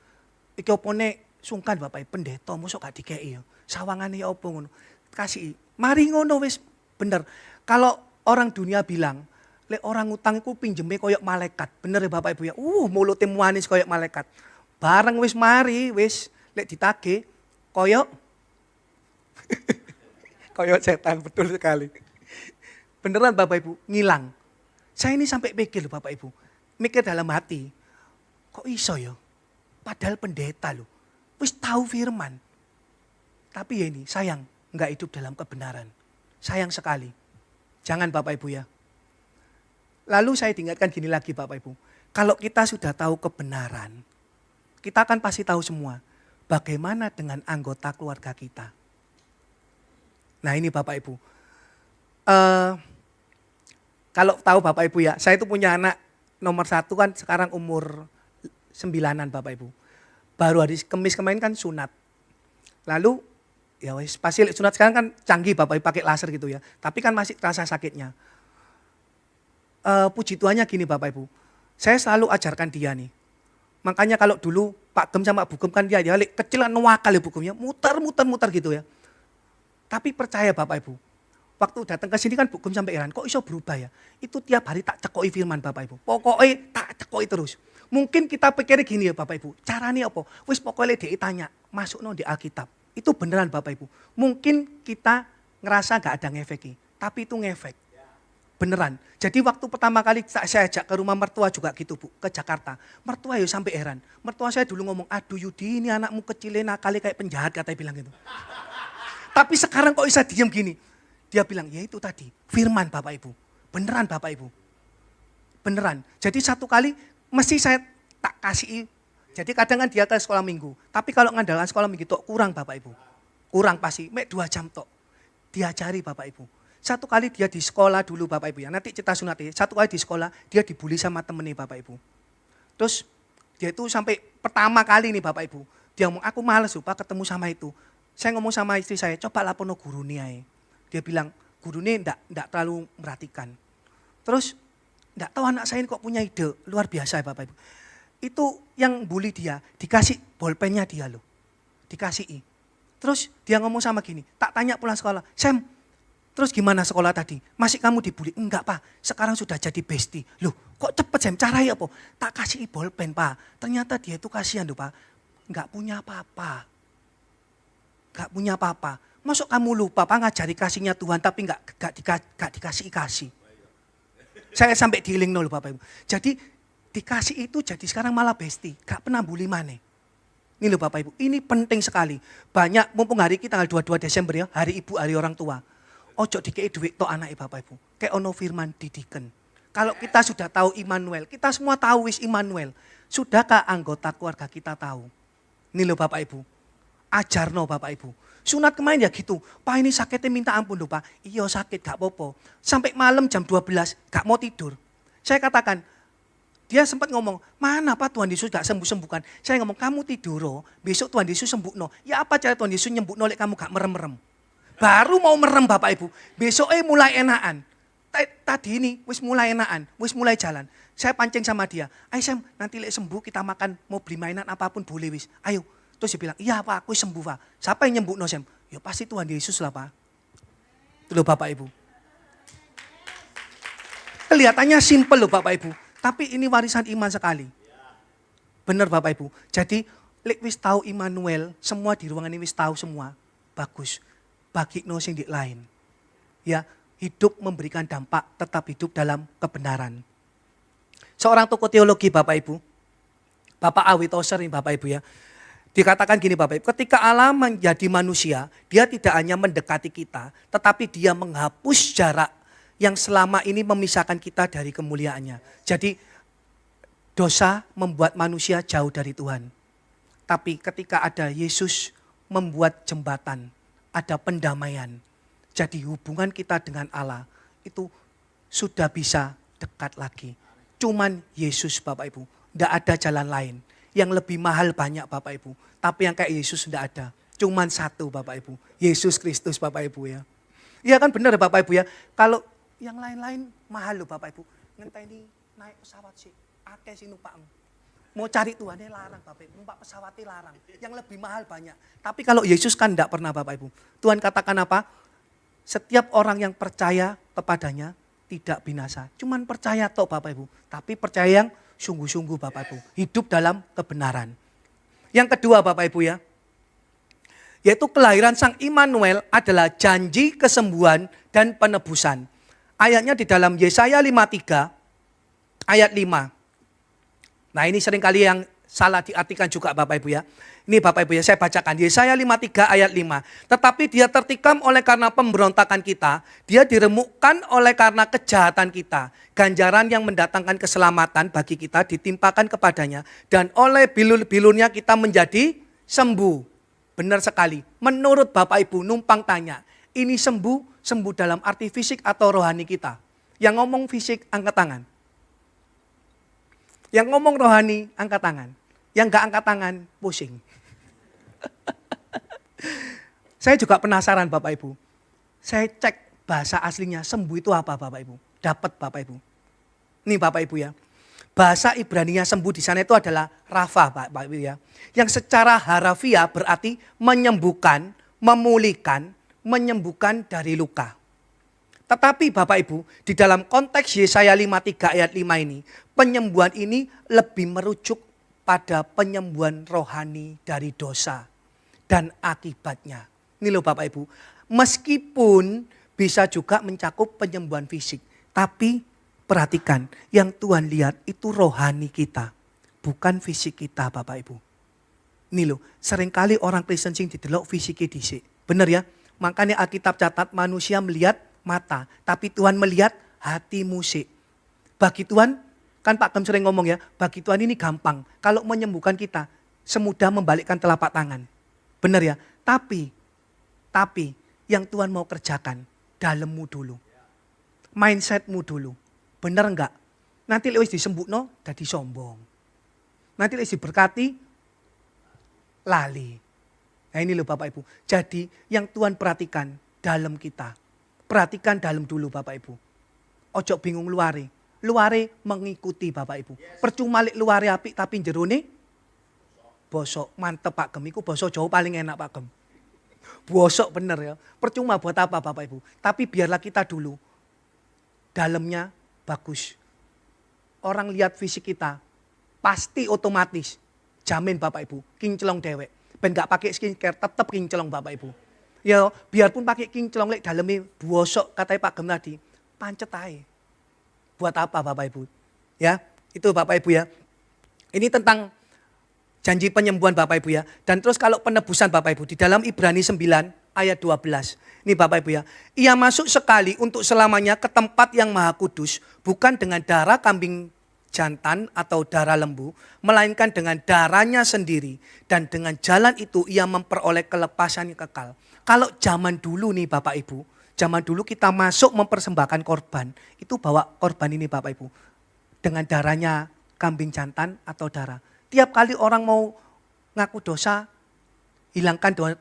Iki opone sungkan Bapak Ibu, pendeta mosok gak dikei ya. Sawangane ya opo ngono. Kasih, mari ngono wis bener. Kalau orang dunia bilang, lek orang utang itu pinjemnya koyok malaikat. Bener ya Bapak Ibu ya. Mulutnya manis koyok malaikat. Bareng wis mari, wis lek ditagih koyok koyok setan, betul sekali. Beneran Bapak Ibu, ngilang. Saya ini sampai pikir loh Bapak Ibu. Mikir dalam hati, kok iso ya? Padahal pendeta loh. Wis tahu firman. Tapi ya ini sayang, enggak hidup dalam kebenaran. Sayang sekali. Jangan Bapak Ibu ya. Lalu saya diingatkan gini lagi Bapak Ibu. Kalau kita sudah tahu kebenaran, kita akan pasti tahu semua. Bagaimana dengan anggota keluarga kita. Nah ini Bapak Ibu. Kalau tahu Bapak Ibu ya, saya itu punya anak nomor 1 kan sekarang umur 9-an Bapak Ibu. Baru hari Kamis kemarin kan sunat. Lalu Ya wis, pasti sunat sekarang kan canggih Bapak Ibu pakai laser gitu ya. Tapi kan masih terasa sakitnya. Puji Tuhannya gini Bapak Ibu. Saya selalu ajarkan dia nih. Makanya kalau dulu Pak Gem sama Bu Gem kan dia kecil kan nuwakal ya Bu Gemnya. Muter gitu ya. Tapi percaya Bapak Ibu. Waktu datang ke sini kan Bu Gem sampai heran. Kok iso berubah ya? Itu tiap hari tak cekoi firman Bapak Ibu. Pokoknya tak cekoi terus. Mungkin kita pikir gini ya Bapak Ibu. Caranya apa? Wis pokoknya dia tanya. Masuk di Alkitab. Itu beneran Bapak Ibu. Mungkin kita ngerasa gak ada ngefeki. Tapi itu ngefek. Beneran. Jadi waktu pertama kali saya ajak ke rumah mertua juga gitu Bu. Ke Jakarta. Mertua ya sampai heran. Mertua saya dulu ngomong, aduh Yudi ini anakmu kecilnya nakal kayak penjahat katanya bilang gitu. Tapi sekarang kok bisa diem gini. Dia bilang, ya itu tadi. Firman Bapak Ibu. Beneran Bapak Ibu. Beneran. Jadi satu kali mesti saya tak kasih. Jadi kadang kan dia ke sekolah minggu. Tapi kalau ngandalkan sekolah minggu itu kurang Bapak Ibu. Kurang pasti. 2 jam tok. Diajari Bapak Ibu. Satu kali dia di sekolah dulu Bapak Ibu ya. Nanti cerita sunatnya. Satu kali di sekolah dia dibully sama temennya Bapak Ibu. Terus dia itu sampai pertama kali nih Bapak Ibu. Dia ngomong aku males lupa ketemu sama itu. Saya ngomong sama istri saya coba lapono guru nih. Dia bilang guru ini enggak terlalu merhatikan. Terus enggak tahu anak saya ini kok punya ide luar biasa ya Bapak Ibu. Itu yang bully dia dikasih bolpennya dia loh. Dikasih. Terus dia ngomong sama gini. Tak tanya pulang sekolah. Sam. Terus gimana sekolah tadi? Masih kamu dibully? Enggak Pak, sekarang sudah jadi bestie. Loh kok cepet Sam, caranya apa? Tak kasih bolpen Pak, ternyata dia itu kasihan loh Pak. Enggak punya apa-apa. Enggak punya apa-apa. Masuk kamu lupa Pak ngajari kasihnya Tuhan tapi enggak dikasih-kasih. Saya sampai diiling loh Bapak Ibu. Jadi dikasih itu jadi sekarang malah bestie. Enggak pernah bully maneh. Ini loh Bapak Ibu, ini penting sekali. Banyak, mumpung hari kita tanggal 22 Desember ya, hari ibu, hari orang tua. Ojo dikei duit tok anak Bapak Ibu. Kayak ono firman didiken. Kalau kita sudah tahu Immanuel, kita semua tahu wis Immanuel. Sudahkah anggota keluarga kita tahu? Ini loh Bapak Ibu. Ajarno Bapak Ibu. Sunat kemarin ya gitu. Pak ini sakitnya minta ampun loh Pak. Iya sakit gak apa-apa. Sampai malam jam 12 gak mau tidur. Saya katakan, dia sempat ngomong, mana Pak Tuhan Yesus gak sembuh-sembuhkan. Saya ngomong, kamu tidur, besok Tuhan Yesus sembuhno. Ya apa cara Tuhan Yesus nyembuhno lek kamu gak merem-merem. Baru mau merem Bapak Ibu, besoknya mulai enakan. Tadi ini wis mulai enakan, wis mulai jalan. Saya pancing sama dia, ayo Sam nanti lek sembuh kita makan, mau beli mainan apapun boleh wis. Ayo, terus dia bilang, iya Pak aku sembuh Pak. Siapa yang nyembuh no Sam? Ya pasti Tuhan Yesus lah Pak. Itu loh Bapak Ibu. Kelihatannya simpel loh Bapak Ibu, tapi ini warisan iman sekali. Benar Bapak Ibu, jadi lek wis tahu Immanuel, semua di ruangan ini wis tahu semua, bagus. Bagi no sing di lain. Ya, hidup memberikan dampak, tetap hidup dalam kebenaran. Seorang tokoh teologi Bapak Ibu, Bapak Awi Tozer ini Bapak Ibu ya. Dikatakan gini Bapak Ibu, ketika Allah menjadi manusia, dia tidak hanya mendekati kita, tetapi dia menghapus jarak yang selama ini memisahkan kita dari kemuliaannya. Jadi dosa membuat manusia jauh dari Tuhan. Tapi ketika ada Yesus membuat jembatan, ada pendamaian. Jadi hubungan kita dengan Allah itu sudah bisa dekat lagi. Cuman Yesus Bapak Ibu. Tidak ada jalan lain. Yang lebih mahal banyak Bapak Ibu. Tapi yang kayak Yesus tidak ada. Cuman satu Bapak Ibu. Yesus Kristus Bapak Ibu ya. Iya kan benar Bapak Ibu ya. Kalau yang lain-lain mahal loh Bapak Ibu. Ngenteni naik pesawat sih. Akeh sih numpang. Mau cari Tuhannya larang Bapak Ibu, numpak pesawatnya larang. Yang lebih mahal banyak. Tapi kalau Yesus kan tidak pernah Bapak Ibu. Tuhan katakan apa? Setiap orang yang percaya kepadanya tidak binasa. Cuman percaya toh Bapak Ibu. Tapi percaya yang sungguh-sungguh Bapak Ibu. Hidup dalam kebenaran. Yang kedua Bapak Ibu ya. Yaitu kelahiran Sang Immanuel adalah janji kesembuhan dan penebusan. Ayatnya di dalam Yesaya 53 ayat 5. Nah ini seringkali yang salah diartikan juga Bapak Ibu ya. Ini Bapak Ibu ya saya bacakan. Yesaya 53 ayat 5. Tetapi dia tertikam oleh karena pemberontakan kita. Dia diremukkan oleh karena kejahatan kita. Ganjaran yang mendatangkan keselamatan bagi kita ditimpakan kepadanya. Dan oleh bilur-bilurnya kita menjadi sembuh. Benar sekali. Menurut Bapak Ibu numpang tanya. Ini sembuh dalam arti fisik atau rohani kita. Yang ngomong fisik angkat tangan. Yang ngomong rohani, angkat tangan. Yang gak angkat tangan, pusing. Saya juga penasaran Bapak Ibu. Saya cek bahasa aslinya sembuh itu apa Bapak Ibu. Dapat Bapak Ibu. Nih Bapak Ibu ya. Bahasa Ibrani-nya sembuh di sana itu adalah rafa Bapak Ibu ya. Yang secara harafiah berarti menyembuhkan, memulihkan, menyembuhkan dari luka. Tetapi Bapak Ibu, di dalam konteks Yesaya 53 ayat 5 ini, penyembuhan ini lebih merujuk pada penyembuhan rohani dari dosa dan akibatnya. Ini loh Bapak Ibu, meskipun bisa juga mencakup penyembuhan fisik, tapi perhatikan, yang Tuhan lihat itu rohani kita, bukan fisik kita Bapak Ibu. Ini loh, seringkali orang Kristen sing didelok fisiknya dhisik. Bener ya? Makanya Alkitab catat manusia melihat mata, tapi Tuhan melihat hati musik. Bagi Tuhan, kan Pak Gem sering ngomong ya, bagi Tuhan ini gampang. Kalau menyembuhkan kita, semudah membalikkan telapak tangan. Benar ya? Tapi yang Tuhan mau kerjakan, dalammu dulu. Mindsetmu dulu. Benar enggak? Nanti lewis disembukno, jadi sombong. Nanti lewis diberkati, lali. Nah ini loh Bapak Ibu. Jadi yang Tuhan perhatikan, dalam kita. Perhatikan dalam dulu Bapak Ibu. Ojo bingung luare. Luare mengikuti Bapak Ibu. Percuma lek luare apik tapi jerone bosok. Mantep Pak Gem. Iku bosok jauh paling enak Pak Gem. Bosok bener ya. Percuma buat apa Bapak Ibu. Tapi biarlah kita dulu. Dalamnya bagus. Orang lihat fisik kita. Pasti otomatis. Jamin Bapak Ibu. Kinclong dewek. Ben gak pakai skincare tetep kinclong Bapak Ibu. Ya biarpun pakai kinclong lek dalamnya bosok katanya Pak Gem tadi. Pancet aja. Buat apa Bapak Ibu? Ya, itu Bapak Ibu ya. Ini tentang janji penyembuhan Bapak Ibu ya. Dan terus kalau penebusan Bapak Ibu di dalam Ibrani 9 ayat 12. Ini Bapak Ibu ya. Ia masuk sekali untuk selamanya ke tempat yang maha kudus. Bukan dengan darah kambing jantan atau darah lembu. Melainkan dengan darahnya sendiri. Dan dengan jalan itu ia memperoleh kelepasan yang kekal. Kalau zaman dulu nih Bapak Ibu. Zaman dulu kita masuk mempersembahkan korban. Itu bawa korban ini Bapak Ibu. Dengan darahnya kambing jantan atau darah. Tiap kali orang mau ngaku dosa, hilangkan doa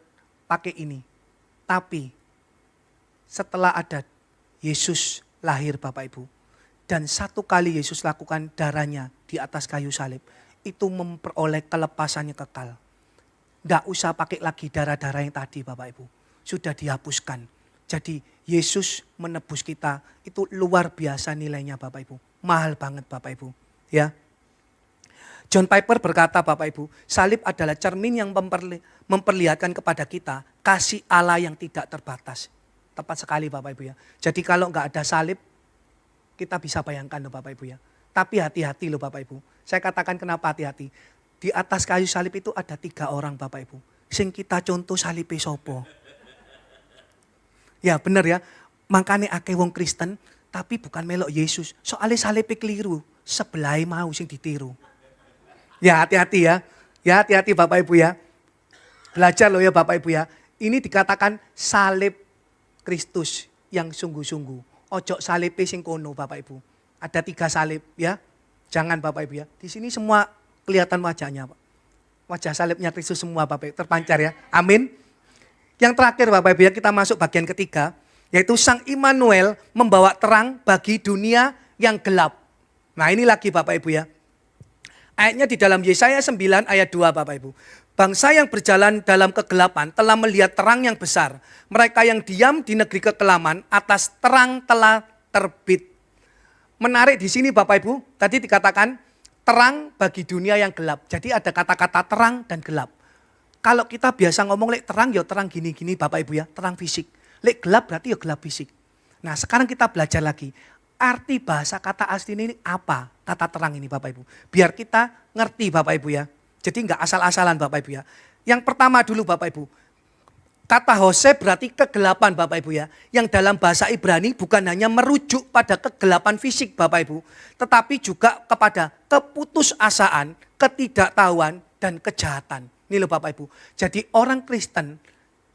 pakai ini. Tapi setelah ada Yesus lahir Bapak Ibu. Dan satu kali Yesus lakukan darahnya di atas kayu salib. Itu memperoleh kelepasannya kekal. Nggak usah pakai lagi darah-darah yang tadi Bapak Ibu. Sudah dihapuskan. Jadi Yesus menebus kita itu luar biasa nilainya Bapak Ibu. Mahal banget Bapak Ibu. Ya. John Piper berkata Bapak Ibu, salib adalah cermin yang memperlihatkan kepada kita kasih Allah yang tidak terbatas. Tepat sekali Bapak Ibu ya. Jadi kalau enggak ada salib, kita bisa bayangkan loh Bapak Ibu ya. Tapi hati-hati loh Bapak Ibu. Saya katakan kenapa hati-hati. Di atas kayu salib itu ada 3 orang Bapak Ibu. Sing kita contoh salibe sopo. Ya benar ya, makanya akeh wong Kristen tapi bukan melok Yesus. Soalnya salibnya keliru, sebelah mau sing ditiru. Ya hati-hati ya, ya hati-hati Bapak Ibu ya. Belajar loh ya Bapak Ibu ya. Ini dikatakan salib Kristus yang sungguh-sungguh. Ojo salibnya sing kono Bapak Ibu. Ada 3 salib ya, jangan Bapak Ibu ya. Di sini semua kelihatan wajahnya Pak. Wajah salibnya Kristus semua Bapak Ibu, terpancar ya, amin. Yang terakhir Bapak Ibu ya, kita masuk bagian ketiga. Yaitu Sang Immanuel membawa terang bagi dunia yang gelap. Nah ini lagi Bapak Ibu ya. Ayatnya di dalam Yesaya 9 ayat 2 Bapak Ibu. Bangsa yang berjalan dalam kegelapan telah melihat terang yang besar. Mereka yang diam di negeri kekelaman atas terang telah terbit. Menarik di sini Bapak Ibu, tadi dikatakan terang bagi dunia yang gelap. Jadi ada kata-kata terang dan gelap. Kalau kita biasa ngomong lek terang ya terang gini-gini Bapak Ibu ya, terang fisik. Lek gelap berarti ya gelap fisik. Nah sekarang kita belajar lagi. Arti bahasa kata asli ini apa? Kata terang ini Bapak Ibu. Biar kita ngerti Bapak Ibu ya. Jadi enggak asal-asalan Bapak Ibu ya. Yang pertama dulu Bapak Ibu. Kata Hosea berarti kegelapan Bapak Ibu ya. Yang dalam bahasa Ibrani bukan hanya merujuk pada kegelapan fisik Bapak Ibu. Tetapi juga kepada keputusasaan, ketidaktahuan, dan kejahatan. Ini loh Bapak Ibu. Jadi orang Kristen,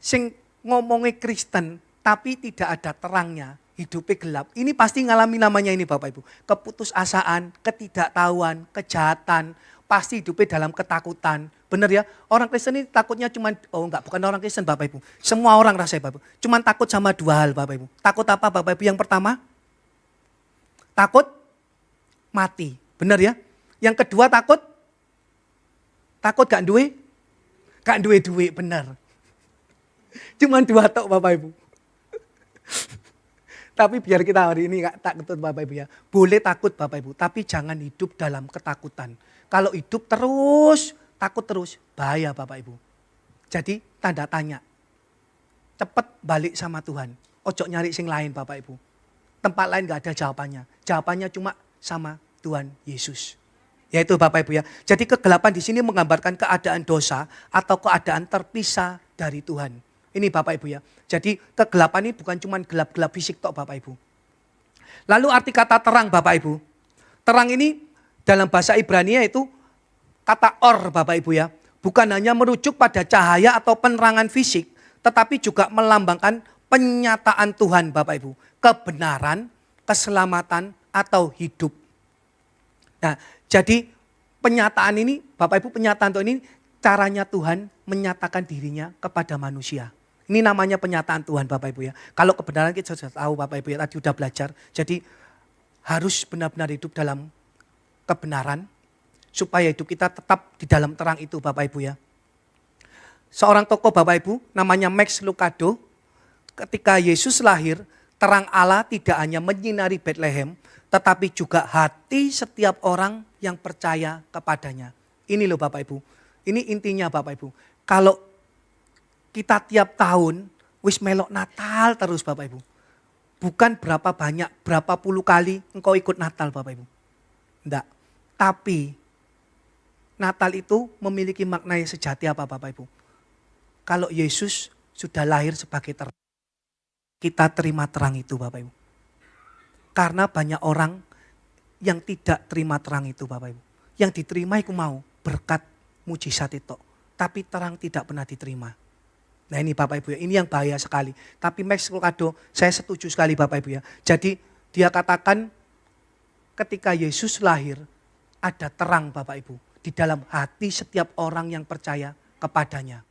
sing ngomongnya Kristen, tapi tidak ada terangnya, hidupnya gelap. Ini pasti ngalami namanya ini Bapak Ibu. Keputusasaan, ketidaktahuan, kejahatan, pasti hidupnya dalam ketakutan. Benar ya? Orang Kristen ini takutnya bukan orang Kristen Bapak Ibu. Semua orang rasanya Bapak Ibu. Cuman takut sama dua hal Bapak Ibu. Takut apa Bapak Ibu? Yang pertama, takut mati. Benar ya? Yang kedua takut gak duwe? Gak duwe, benar. Cuman dua tok Bapak Ibu. Tapi biar kita hari ini gak takut Bapak Ibu ya. Boleh takut Bapak Ibu, tapi jangan hidup dalam ketakutan. Kalau hidup terus, takut terus, bahaya Bapak Ibu. Jadi tanda tanya. Cepet balik sama Tuhan. Ojo nyari sing lain Bapak Ibu. Tempat lain gak ada jawabannya. Jawabannya cuma sama Tuhan Yesus. Yaitu Bapak Ibu ya. Jadi kegelapan di sini menggambarkan keadaan dosa atau keadaan terpisah dari Tuhan. Ini Bapak Ibu ya. Jadi kegelapan ini bukan cuma gelap-gelap fisik tok Bapak Ibu. Lalu arti kata terang Bapak Ibu. Terang ini dalam bahasa Ibrani itu kata or Bapak Ibu ya. Bukan hanya merujuk pada cahaya atau penerangan fisik. Tetapi juga melambangkan penyataan Tuhan Bapak Ibu. Kebenaran, keselamatan atau hidup. Nah jadi penyataan ini Bapak Ibu, penyataan ini caranya Tuhan menyatakan dirinya kepada manusia. Ini namanya penyataan Tuhan Bapak Ibu ya. Kalau kebenaran kita sudah tahu Bapak Ibu ya, tadi sudah belajar. Jadi harus benar-benar hidup dalam kebenaran. Supaya hidup kita tetap di dalam terang itu Bapak Ibu ya. Seorang tokoh Bapak Ibu namanya Max Lucado. Ketika Yesus lahir, terang Allah tidak hanya menyinari Bethlehem. Tetapi juga hati setiap orang yang percaya kepadanya. Ini loh Bapak Ibu. Ini intinya Bapak Ibu. Kalau kita tiap tahun wis melok Natal terus Bapak Ibu. Bukan berapa banyak, berapa puluh kali engkau ikut Natal Bapak Ibu. Enggak. Tapi Natal itu memiliki makna yang sejati apa Bapak Ibu? Kalau Yesus sudah lahir sebagai terang, kita terima terang itu Bapak Ibu. Karena banyak orang yang tidak terima terang itu Bapak Ibu. Yang diterima itu mau berkat mujizat itu. Tapi terang tidak pernah diterima. Nah ini Bapak Ibu ya, ini yang bahaya sekali. Tapi Max Lucado, saya setuju sekali Bapak Ibu ya. Jadi dia katakan ketika Yesus lahir ada terang Bapak Ibu. Di dalam hati setiap orang yang percaya kepadanya.